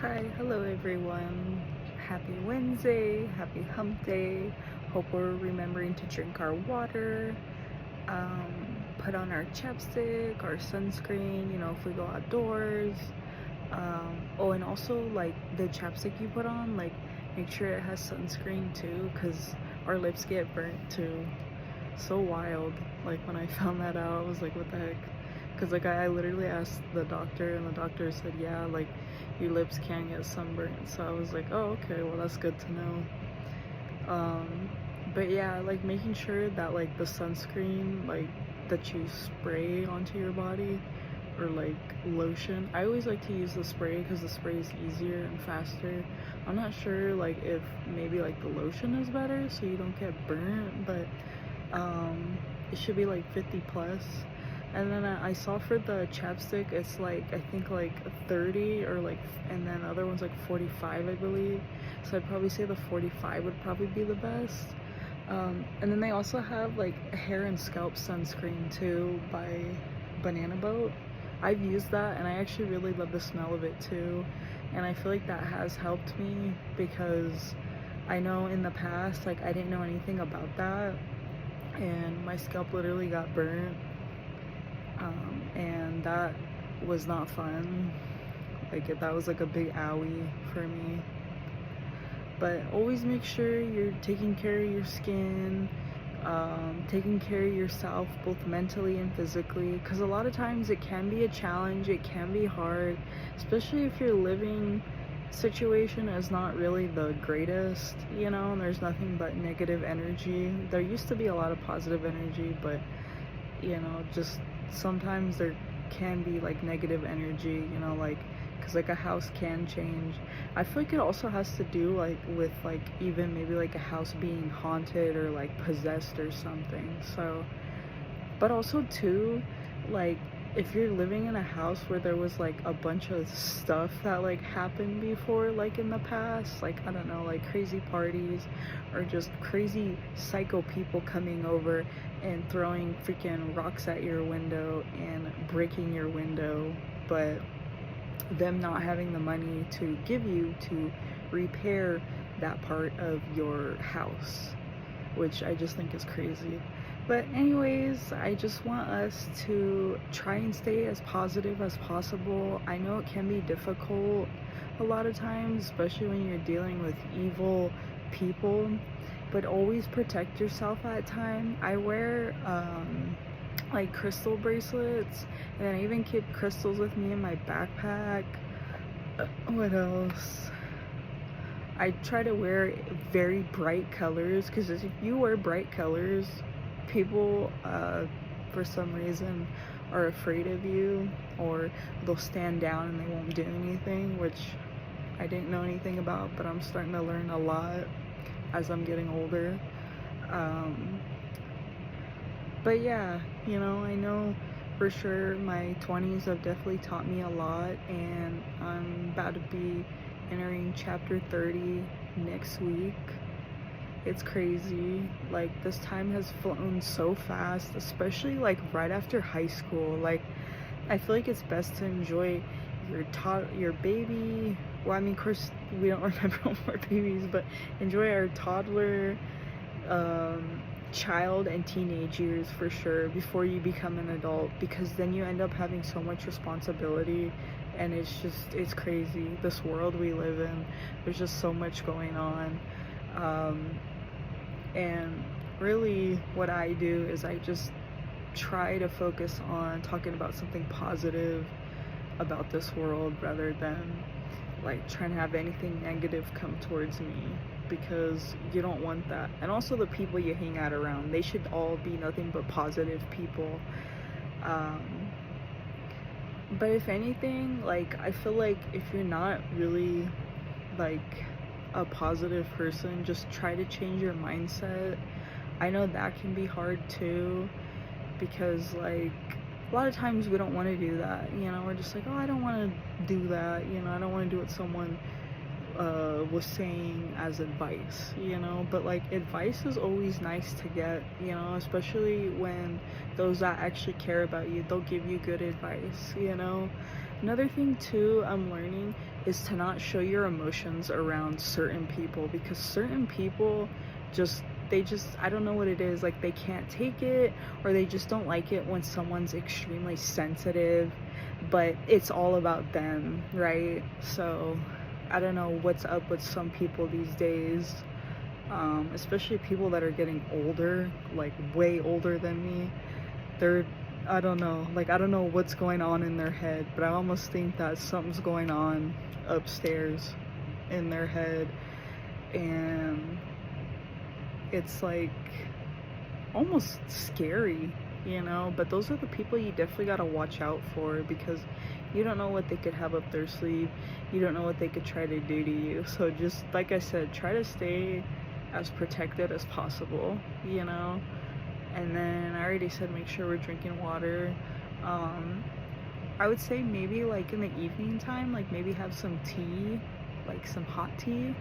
Hi, hello everyone. Happy Wednesday, happy hump day. Hope we're remembering to drink our water, put on our chapstick, our sunscreen, if we go outdoors. Oh, and also like the chapstick you put on, like make sure it has sunscreen too, because our lips get burnt too. So wild. Like when I found that out, I was like, what the heck? Because like I literally asked the doctor, and the doctor said, yeah, like your lips can get sunburned. So I was like, oh, okay, well that's good to know. um but yeah, like making sure that like the sunscreen like that you spray onto your body, or like lotion. I always like to use the spray because the spray is easier and faster. I'm not sure like if maybe like the lotion is better so you don't get burnt, but it should be like 50 plus. And then I saw for the chapstick it's like I think like 30, or like, and then other one's like 45 I believe. So I'd probably say the 45 would probably be the best. And then they also have like a hair and scalp sunscreen too by Banana Boat. I've used that and I actually really love the smell of it too, and I feel like that has helped me because I know in the past like I didn't know anything about that, and my scalp literally got burnt, and that was not fun. Like that was like a big owie for me. But always make sure you're taking care of your skin, taking care of yourself both mentally and physically, because a lot of times it can be a challenge, it can be hard, especially if your living situation is not really the greatest, and there's nothing but negative energy. There used to be a lot of positive energy, but just sometimes there can be like negative energy, like because like a house can change. I feel like it also has to do like with like even maybe like a house being haunted or like possessed or something. So, but also too, like if you're living in a house where there was like a bunch of stuff that like happened before, like in the past, like I don't know, like crazy parties or just crazy psycho people coming over and throwing freaking rocks at your window and breaking your window, but them not having the money to give you to repair that part of your house, which I just think is crazy. But anyways, I just want us to try and stay as positive as possible. I know it can be difficult a lot of times, especially when you're dealing with evil people, but always protect yourself at time. I wear like crystal bracelets, and I even keep crystals with me in my backpack. What else? I try to wear very bright colors, because if you wear bright colors, people for some reason are afraid of you, or they'll stand down and they won't do anything, which I didn't know anything about, but I'm starting to learn a lot as I'm getting older. But yeah, I know for sure my 20s have definitely taught me a lot, and I'm about to be entering chapter 30 next week. It's crazy. Like this time has flown so fast, especially like right after high school. Like I feel like it's best to enjoy your baby. Well, I mean, of course, we don't remember when we're babies, but enjoy our toddler, child and teenage years for sure before you become an adult, because then you end up having so much responsibility, and it's crazy, this world we live in. There's just so much going on, and really what I do is I just try to focus on talking about something positive about this world, rather than like trying to have anything negative come towards me, because you don't want that. And also the people you hang out around, they should all be nothing but positive people. But if anything, like I feel like if you're not really like a positive person, just try to change your mindset. I know that can be hard too, because like a lot of times we don't want to do that, we're just like, oh, I don't want to do that, I don't want to do what someone was saying as advice, but like advice is always nice to get, especially when those that actually care about you, they'll give you good advice, Another thing too I'm learning is to not show your emotions around certain people, because certain people just I don't know what it is, like they can't take it, or they just don't like it when someone's extremely sensitive, but it's all about them, right? So I don't know what's up with some people these days, especially people that are getting older, like way older than me. They're, I don't know, like I don't know what's going on in their head, but I almost think that something's going on upstairs in their head, and it's like almost scary, you know? But those are the people you definitely got to watch out for, because you don't know what they could have up their sleeve. You don't know what they could try to do to you. So just like I said, try to stay as protected as possible, you know? And then I already said make sure we're drinking water. I would say maybe like in the evening time, like maybe have some tea, like some hot tea.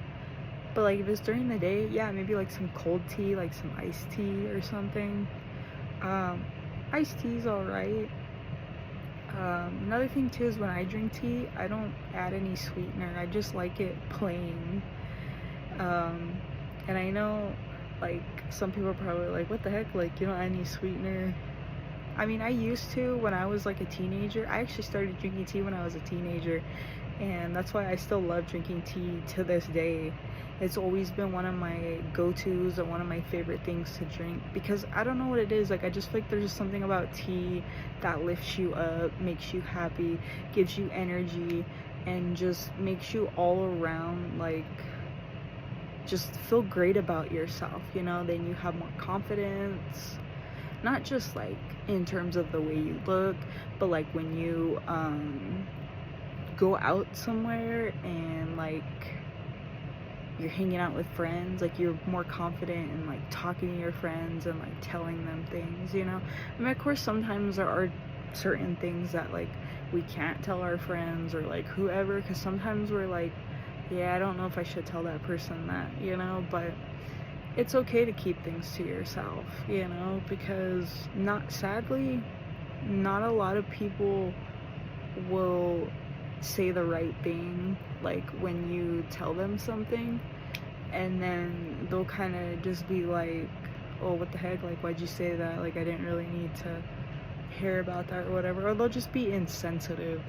But like if it's during the day, yeah, maybe like some cold tea, like some iced tea or something. Um, Iced tea's alright. Another thing too is when I drink tea, I don't add any sweetener. I just like it plain. Um, and I know like some people are probably like, what the heck? Like you don't add any sweetener. I mean, I used to when I was like a teenager. I actually started drinking tea when I was a teenager, and that's why I still love drinking tea to this day. It's always been one of my go-tos and one of my favorite things to drink, because I don't know what it is. Like I just feel like there's just something about tea that lifts you up, makes you happy, gives you energy, and just makes you all around like just feel great about yourself, you know? Then you have more confidence, not just like in terms of the way you look, but like when you go out somewhere and like you're hanging out with friends, like you're more confident in like talking to your friends and like telling them things, you know? I mean, of course sometimes there are certain things that like we can't tell our friends or like whoever, because sometimes we're like, yeah, I don't know if I should tell that person that, you know? But it's okay to keep things to yourself, you know, because sadly, not a lot of people will say the right thing, like when you tell them something, and then they'll kind of just be like, oh, what the heck, like why'd you say that, like I didn't really need to hear about that or whatever, or they'll just be insensitive.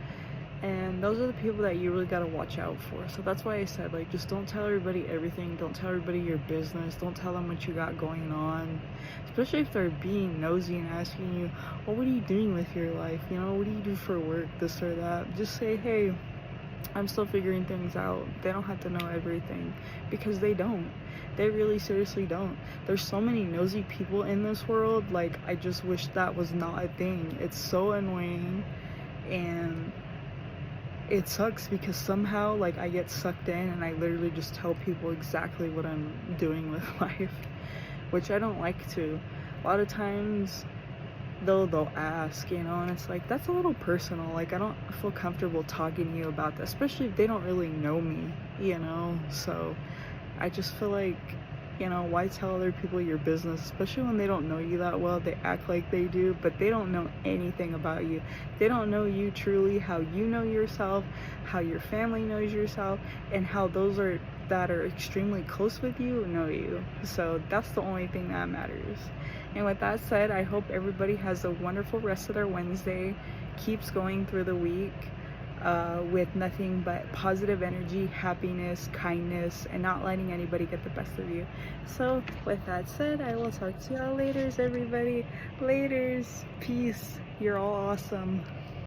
And those are the people that you really got to watch out for. So that's why I said, like, just don't tell everybody everything. Don't tell everybody your business. Don't tell them what you got going on, especially if they're being nosy and asking you, well, what are you doing with your life, you know, what do you do for work, this or that. Just say, hey, I'm still figuring things out. They don't have to know everything, because they don't. They really seriously don't. There's so many nosy people in this world. Like, I just wish that was not a thing. It's so annoying, and it sucks because somehow like I get sucked in and I literally just tell people exactly what I'm doing with life, which I don't like to. A lot of times they'll ask, you know, and it's like, that's a little personal. Like I don't feel comfortable talking to you about that, especially if they don't really know me, you know. So I just feel like, you know, why tell other people your business, especially when they don't know you that well. They act like they do, but they don't know anything about you. They don't know you truly, how you know yourself, how your family knows yourself, and how those that are extremely close with you know you. So that's the only thing that matters. And with that said, I hope everybody has a wonderful rest of their Wednesday, keeps going through the week with nothing but positive energy, happiness, kindness, and not letting anybody get the best of you. So with that said, I will talk to y'all laters, everybody. Laters. Peace. You're all awesome.